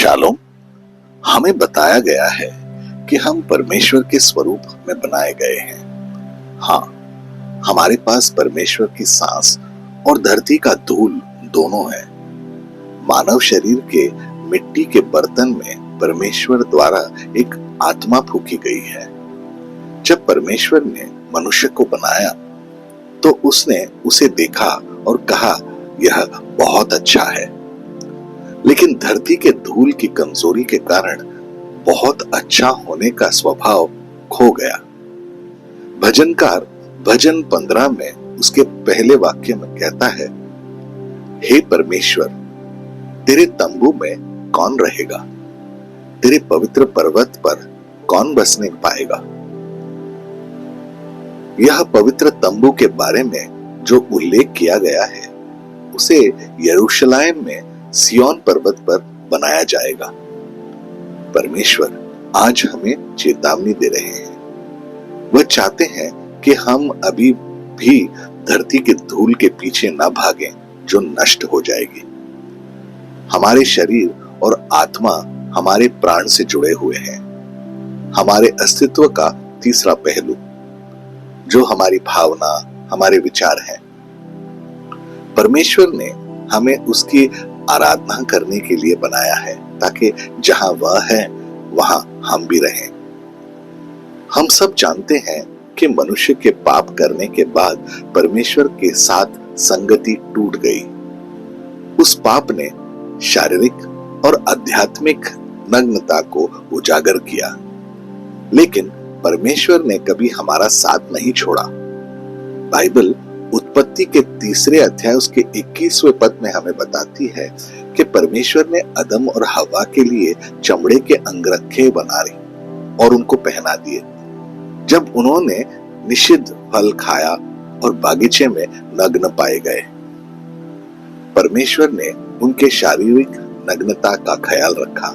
Shalom, हमें बताया गया है कि हम परमेश्वर के स्वरूप में बनाए गए हैं। हाँ, हमारे पास परमेश्वर की सांस और धरती का धूल दोनों है। मानव शरीर के मिट्टी के बर्तन में परमेश्वर द्वारा एक आत्मा फूंकी गई है। जब परमेश्वर ने मनुष्य को बनाया तो उसने उसे देखा और कहा, यह बहुत अच्छा है। लेकिन धरती के धूल की कमजोरी के कारण बहुत अच्छा होने का स्वभाव खो गया। भजनकार भजन 15 में उसके पहले वाक्य में कहता है, हे परमेश्वर, तेरे तंबू में कौन रहेगा? तेरे पवित्र पर्वत पर कौन बसने पाएगा? यह पवित्र तंबू के बारे में जो उल्लेख किया गया है उसे यरूशलेम में सिय्योन पर्वत पर बनाया जाएगा। परमेश्वर आज हमें चेतावनी दे रहे हैं। वह चाहते हैं कि हम अभी भी धरती के धूल के पीछे न भागें जो नष्ट हो जाएगी। हमारे शरीर और आत्मा हमारे प्राण से जुड़े हुए हैं। हमारे अस्तित्व का तीसरा पहलू जो हमारी भावना, हमारे विचार हैं। परमेश्वर ने हमें उसकी आराधना करने के लिए बनाया है ताकि जहां वह है वहां हम भी रहें। हम सब जानते हैं कि मनुष्य के पाप करने के बाद परमेश्वर के साथ संगति टूट गई। उस पाप ने शारीरिक और आध्यात्मिक नग्नता को उजागर किया, लेकिन परमेश्वर ने कभी हमारा साथ नहीं छोड़ा। बाइबल उत्पत्ति के 3 अध्याय उसके 21वें पद में हमें बताती है कि परमेश्वर ने आदम और हव्वा के लिए चमड़े के अंगरखे बनाए और उनको पहना दिए। जब उन्होंने निषिद्ध फल खाया और बागीचे में नग्न पाए गए, परमेश्वर ने उनके शारीरिक नग्नता का ख्याल रखा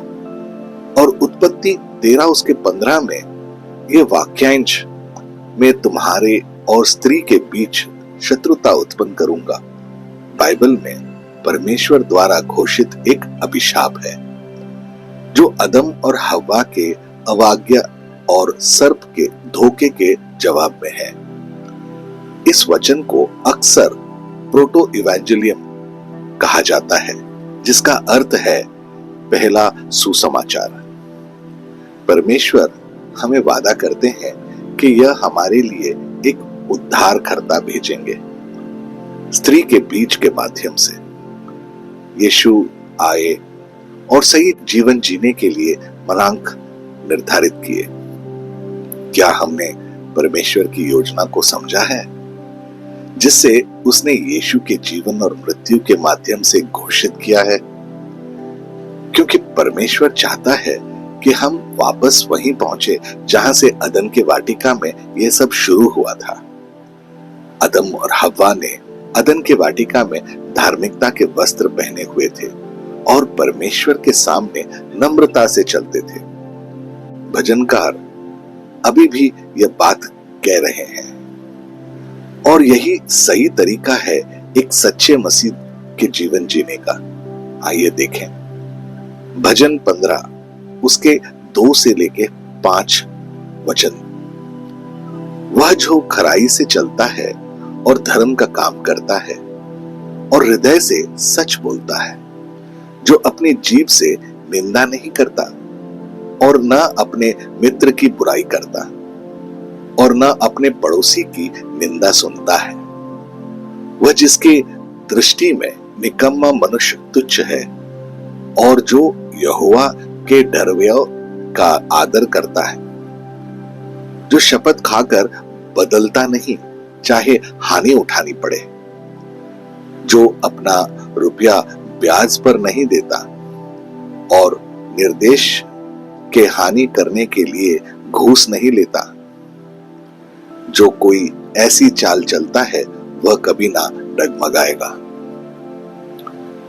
और उत्पत्ति 13 उसके 15 में ये वाक्यांश, मैं तुम्हारे और स्त्री के बीच शत्रुता उत्पन्न करूंगा, बाइबल में परमेश्वर द्वारा घोषित एक अभिशाप है जो आदम और हव्वा के अवाज्ञा और सर्प के धोखे के जवाब में है। इस वचन को अक्सर प्रोटो इवेंजेलियम कहा जाता है, जिसका अर्थ है पहला सुसमाचार। परमेश्वर हमें वादा करते हैं कि यह हमारे लिए एक उद्धारकर्ता भेजेंगे। स्त्री के बीज के माध्यम से यीशु आए और सही जीवन जीने के लिए मनांक निर्धारित किए। क्या हमने परमेश्वर की योजना को समझा है जिससे उसने यीशु के जीवन और मृत्यु के माध्यम से घोषित किया है? क्योंकि परमेश्वर चाहता है कि हम वापस वहीं पहुंचे जहां से अदन के वाटिका में यह सब शुरू हुआ था। आदम और हव्वा ने अदन के वाटिका में धार्मिकता के वस्त्र पहने हुए थे और परमेश्वर के सामने नम्रता से चलते थे। भजनकार अभी भी यह बात कह रहे हैं और यही सही तरीका है एक सच्चे मसीह के जीवन जीने का। आइए देखें भजन 15 उसके 2 से लेके 5 वचन। वह जो खराई से चलता है और धर्म का काम करता है और हृदय से सच बोलता है, जो अपनी जीभ से निंदा नहीं करता और न अपने मित्र की बुराई करता और न अपने पड़ोसी की निंदा सुनता है। वह जिसकी दृष्टि में निकम्मा मनुष्य तुच्छ है और जो यहोवा के डरव्य का आदर करता है, जो शपथ खाकर बदलता नहीं चाहे हानि उठानी पड़े, जो अपना रुपया ब्याज पर नहीं देता और निर्देश के हानि करने के लिए घूस नहीं लेता। जो कोई ऐसी चाल चलता है वह कभी ना डगमगाएगा।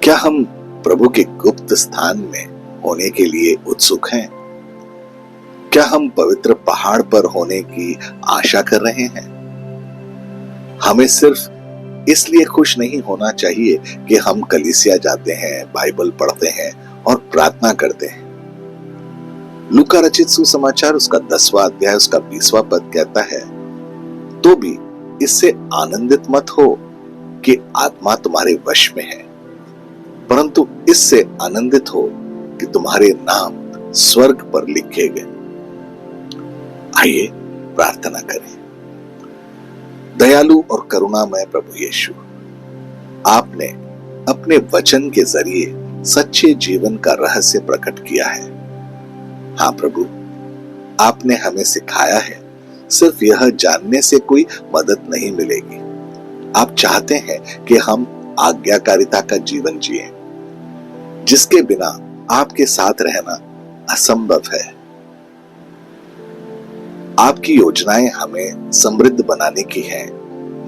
क्या हम प्रभु के गुप्त स्थान में होने के लिए उत्सुक हैं? क्या हम पवित्र पहाड़ पर होने की आशा कर रहे हैं? हमें सिर्फ इसलिए खुश नहीं होना चाहिए कि हम कलीसिया जाते हैं, बाइबल पढ़ते हैं और प्रार्थना करते हैं। लूका रचित सुसमाचार उसका 10वां अध्याय उसका 20वां पद कहता है, तो भी इससे आनंदित मत हो कि आत्मा तुम्हारे वश में है, परंतु इससे आनंदित हो कि तुम्हारे नाम स्वर्ग पर लिखे गए। आइए प्रार्थना करें। दयालु और करुणामय प्रभु यीशु, आपने अपने वचन के जरिए सच्चे जीवन का रहस्य प्रकट किया है। हाँ प्रभु, आपने हमें सिखाया है सिर्फ यह जानने से कोई मदद नहीं मिलेगी। आप चाहते हैं कि हम आज्ञाकारिता का जीवन जिएं, जिसके बिना आपके साथ रहना असंभव है। आपकी योजनाएं हमें समृद्ध बनाने की हैं,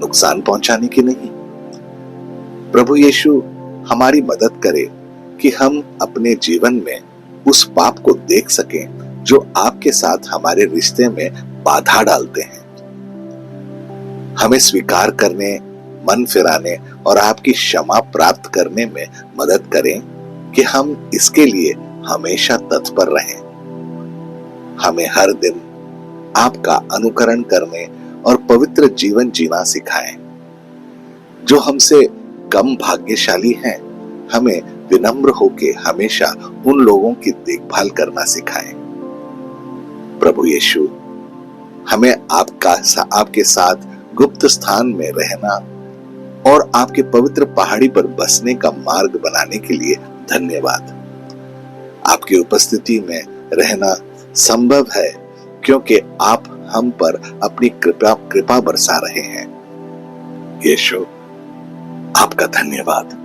नुकसान पहुंचाने की नहीं। प्रभु यीशु, हमारी मदद करे कि हम अपने जीवन में उस पाप को देख सकें जो आपके साथ हमारे रिश्ते में बाधा डालते हैं। हमें स्वीकार करने, मन फिराने और आपकी क्षमा प्राप्त करने में मदद करें कि हम इसके लिए हमेशा तत्पर रहें। हमें हर दिन आपका अनुकरण करने और पवित्र जीवन जीना सिखाएं। जो हमसे कम भाग्यशाली हैं, हमें विनम्र होकर हमेशा उन लोगों की देखभाल करना सिखाएं। प्रभु यीशु, हमें आपके साथ गुप्त स्थान में रहना और आपके पवित्र पहाड़ी पर बसने का मार्ग बनाने के लिए धन्यवाद। आपकी उपस्थिति में रहना संभव है क्योंकि आप हम पर अपनी कृपा बरसा रहे हैं। यीशु, आपका धन्यवाद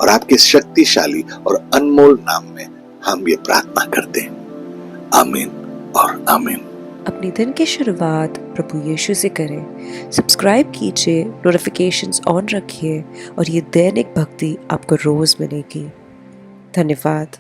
और आपके शक्तिशाली और अनमोल नाम में हम ये प्रार्थना करते हैं। आमीन और आमीन। अपने दिन की शुरुआत प्रभु यीशु से करें। सब्सक्राइब कीजिए, नोटिफिकेशंस ऑन रखिए और ये दैनिक भक्ति आपको रोज मिलेगी। धन्यवाद।